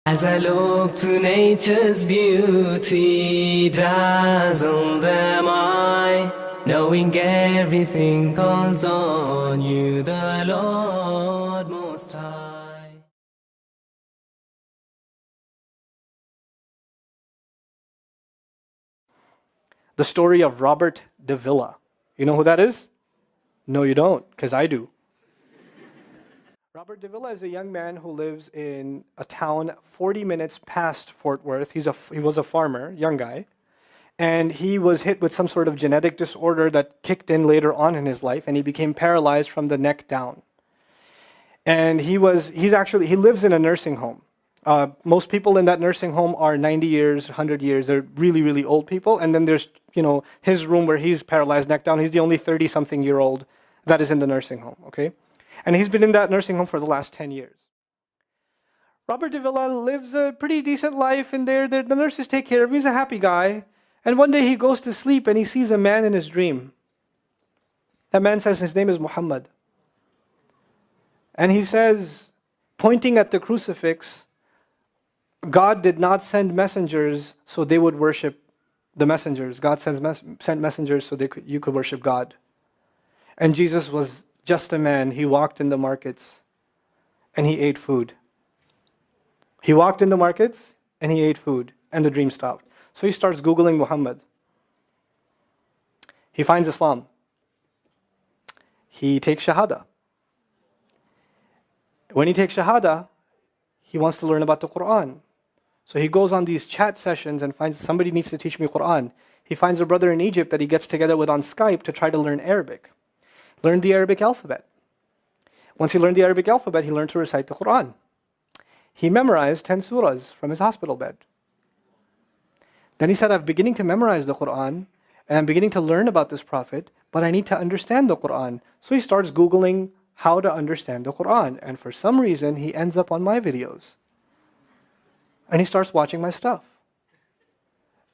As I look to nature's beauty, dazzled am I, knowing everything calls on you, the Lord Most High. The story of Robert Davila. You know who that is? No, you don't, because I do. Robert Davila is a young man who lives in a town 40 minutes past Fort Worth. He was a farmer, young guy, and he was hit with some sort of genetic disorder that kicked in later on in his life, and he became paralyzed from the neck down. And he lives in a nursing home. Most people in that nursing home are 90 years, 100 years. They're really, really old people. And then there's, his room where he's paralyzed neck down. He's the only 30-something-year-old that is in the nursing home, okay? And he's been in that nursing home for the last 10 years. Robert Davila lives a pretty decent life in there. The nurses take care of him. He's a happy guy. And one day he goes to sleep and he sees a man in his dream. That man says his name is Muhammad. And he says, pointing at the crucifix, God did not send messengers so they would worship the messengers. God sent messengers so you could worship God. And Jesus was just a man. He walked in the markets and he ate food. He walked in the markets and he ate food, and the dream stopped. So he starts Googling Muhammad. He finds Islam. He takes Shahada. When he takes Shahada, he wants to learn about the Quran. So he goes on these chat sessions and finds somebody needs to teach me Quran. He finds a brother in Egypt that he gets together with on Skype to try to learn Arabic. Learned the Arabic alphabet. Once he learned the Arabic alphabet, he learned to recite the Quran. He memorized 10 surahs from his hospital bed. Then he said, I'm beginning to memorize the Quran, and I'm beginning to learn about this prophet, but I need to understand the Quran. So he starts Googling how to understand the Quran. And for some reason, he ends up on my videos. And he starts watching my stuff.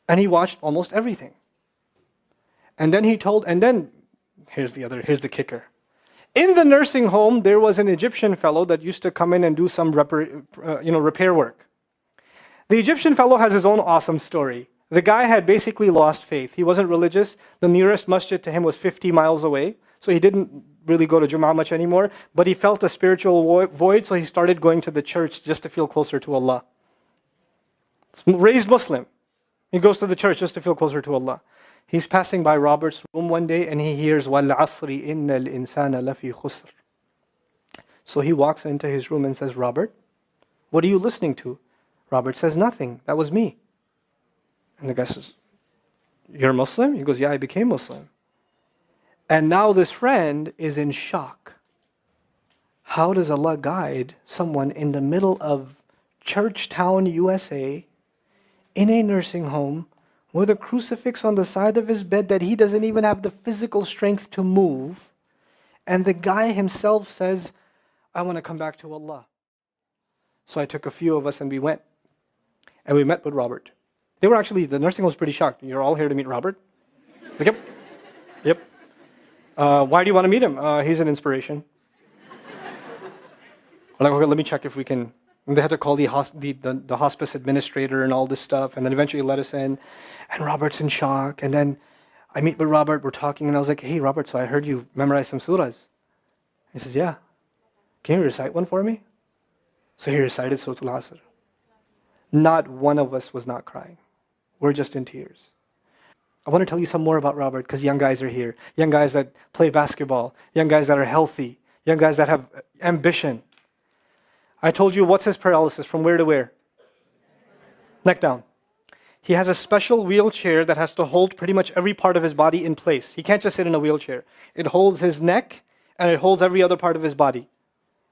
And he watched almost everything. And then here's the kicker. In the nursing home, there was an Egyptian fellow that used to come in and do some repair work. The Egyptian fellow has his own awesome story. The guy had basically lost faith. He wasn't religious. The nearest masjid to him was 50 miles away. So he didn't really go to Jum'ah much anymore. But he felt a spiritual void, so he started going to the church just to feel closer to Allah. Raised Muslim. He goes to the church just to feel closer to Allah. He's passing by Robert's room one day and he hears وَالْعَصْرِ إِنَّ الْإِنسَانَ لَفِي خُسْرٍ. So he walks into his room and says, Robert, what are you listening to? Robert says, nothing. That was me. And the guy says, you're Muslim? He goes, yeah, I became Muslim. And now this friend is in shock. How does Allah guide someone in the middle of Churchtown, USA, in a nursing home, with a crucifix on the side of his bed that he doesn't even have the physical strength to move, and the guy himself says, I want to come back to Allah. So I took a few of us and we went. And we met with Robert. The nursing was pretty shocked. You're all here to meet Robert? He's like, yep. Why do you want to meet him? He's an inspiration. We're like, okay, let me check if we can. And they had to call the hospice administrator and all this stuff, and then eventually let us in. And Robert's in shock. And then I meet with Robert, we're talking, and I was like, hey, Robert, so I heard you memorize some surahs. He says, yeah. Can you recite one for me? So he recited Surah Al-Asr. Not one of us was not crying. We're just in tears. I want to tell you some more about Robert, because young guys are here. Young guys that play basketball. Young guys that are healthy. Young guys that have ambition. I told you, what's his paralysis? From where to where? Neck down. He has a special wheelchair that has to hold pretty much every part of his body in place. He can't just sit in a wheelchair. It holds his neck and it holds every other part of his body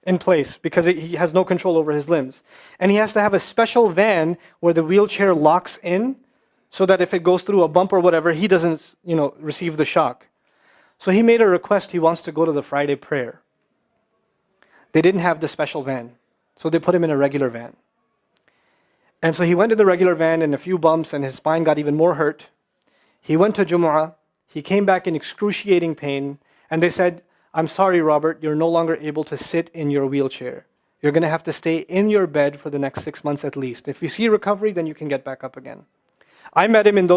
in place because he has no control over his limbs. And he has to have a special van where the wheelchair locks in so that if it goes through a bump or whatever, he doesn't, receive the shock. So he made a request. He wants to go to the Friday prayer. They didn't have the special van. So they put him in a regular van. And so he went in the regular van and a few bumps and his spine got even more hurt. He went to Jumu'ah. He came back in excruciating pain. And they said, I'm sorry, Robert, you're no longer able to sit in your wheelchair. You're going to have to stay in your bed for the next 6 months at least. If you see recovery, then you can get back up again. I met him in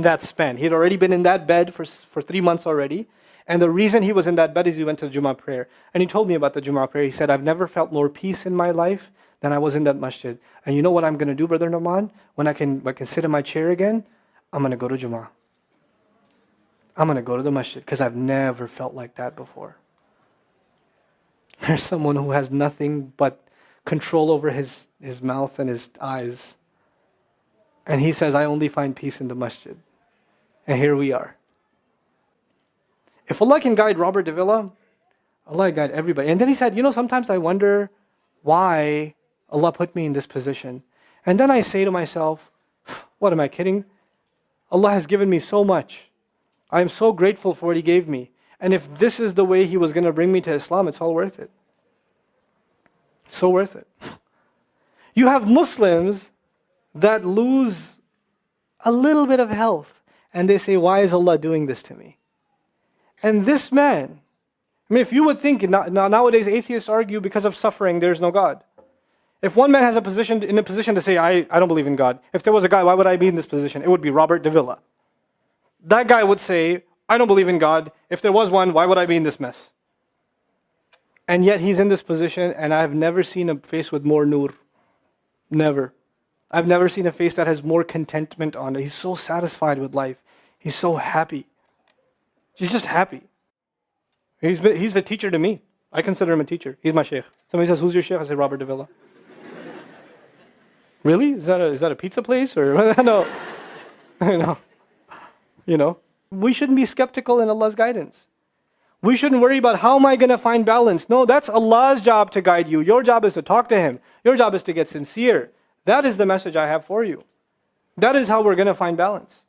that span. He had already been in that bed for 3 months already. And the reason he was in that bed is he went to the Jummah prayer. And he told me about the Jummah prayer. He said, I've never felt more peace in my life than I was in that masjid. And you know what I'm going to do, Brother Nouman? When I can sit in my chair again, I'm going to go to Jummah. I'm going to go to the masjid because I've never felt like that before. There's someone who has nothing but control over his mouth and his eyes. And he says, I only find peace in the masjid. And here we are. If Allah can guide Robert Davila, Allah can guide everybody. And then he said, sometimes I wonder why Allah put me in this position. And then I say to myself, what am I kidding? Allah has given me so much. I am so grateful for what He gave me. And if this is the way He was going to bring me to Islam, it's all worth it. So worth it. You have Muslims that lose a little bit of health and they say, why is Allah doing this to me? And this man, if you would think, nowadays atheists argue because of suffering, there's no God. If one man has in a position to say, I don't believe in God. If there was a guy, why would I be in this position? It would be Robert Davila. That guy would say, I don't believe in God. If there was one, why would I be in this mess? And yet he's in this position, and I've never seen a face with more nur. Never. I've never seen a face that has more contentment on it. He's so satisfied with life. He's so happy. He's just happy. He's a teacher to me. I consider him a teacher. He's my sheikh. Somebody says, who's your sheikh? I say, Robert Davila. Really? Is that a pizza place? Or no. We shouldn't be skeptical in Allah's guidance. We shouldn't worry about how am I going to find balance. No, that's Allah's job to guide you. Your job is to talk to Him. Your job is to get sincere. That is the message I have for you. That is how we're going to find balance.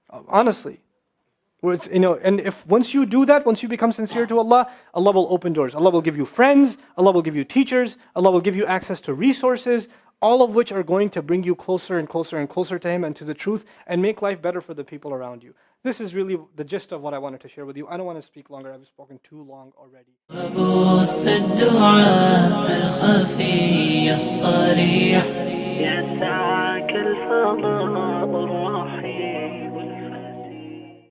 Honestly. And if once you do that, once you become sincere to Allah, Allah will open doors. Allah will give you friends. Allah will give you teachers. Allah will give you access to resources, all of which are going to bring you closer and closer and closer to Him and to the truth and make life better for the people around you. This is really the gist of what I wanted to share with you. I don't want to speak longer. I've spoken too long already. يسعك الفضاء الرحيم